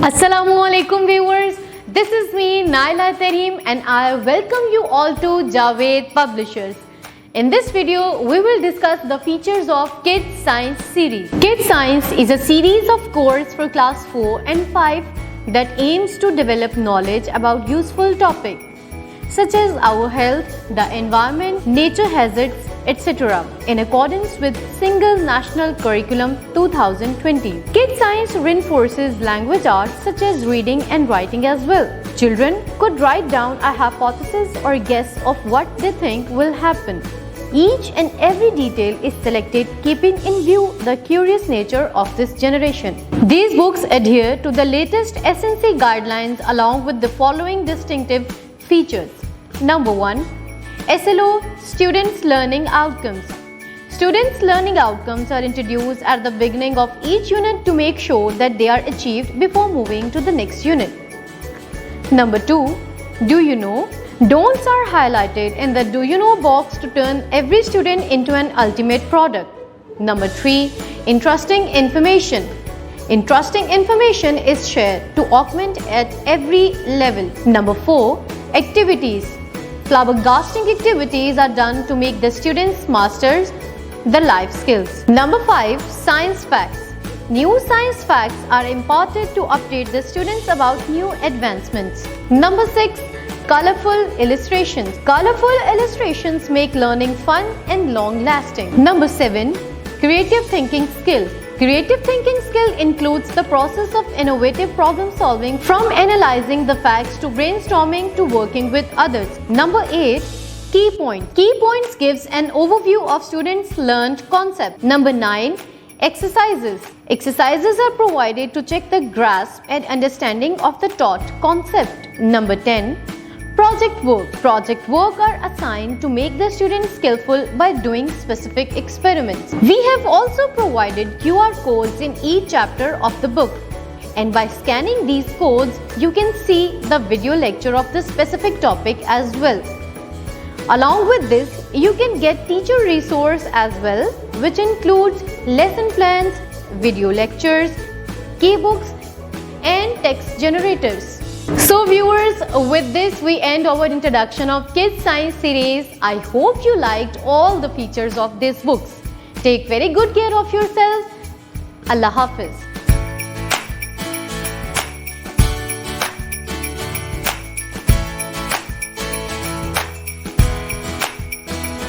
Assalamu alaikum viewers, this is me Naila Tareem and I welcome you all to Javed Publishers. In this video, we will discuss the features of Kids Science series. Kids Science is a series of courses for class 4 and 5 that aims to develop knowledge about useful topics such as our health, the environment, nature hazards, etc. in accordance with Single National Curriculum 2020. Kids Science reinforces language arts such as reading and writing as well. Children could write down a hypothesis or guess of what they think will happen. Each and every detail is selected keeping in view the curious nature of this generation. These books adhere to the latest SNC guidelines along with the following distinctive features. Number 1. SLO Students' Learning Outcomes. Students' learning outcomes are introduced at the beginning of each unit to make sure that they are achieved before moving to the next unit. Number 2. Do you know? Don'ts are highlighted in the Do you know box to turn every student into an ultimate product. Number 3. Interesting information. Interesting information is shared to augment at every level. Number 4. Activities. Flabbergasting activities are done to make the students masters the life skills. Number 5. Science facts. New science facts are imparted to update the students about new advancements. Number 6. Colorful illustrations. Colorful illustrations make learning fun and long-lasting. Number 7. Creative thinking skill. Creative thinking skill includes the process of innovative problem solving from analyzing the facts to brainstorming to working with others. Number 8. Key point. Key points gives an overview of students' learned concept. Number 9. Exercises. Exercises are provided to check the grasp and understanding of the taught concept. Number 10. Project work. Project work are assigned to make the students skillful by doing specific experiments. We have also provided QR codes in each chapter of the book. And by scanning these codes, you can see the video lecture of the specific topic as well. Along with this, you can get teacher resource as well, which includes lesson plans, video lectures, keybooks, and text generators. So viewers, with this we end our introduction of Kids Science series. I hope you liked all the features of these books. Take very good care of yourselves. Allah Hafiz.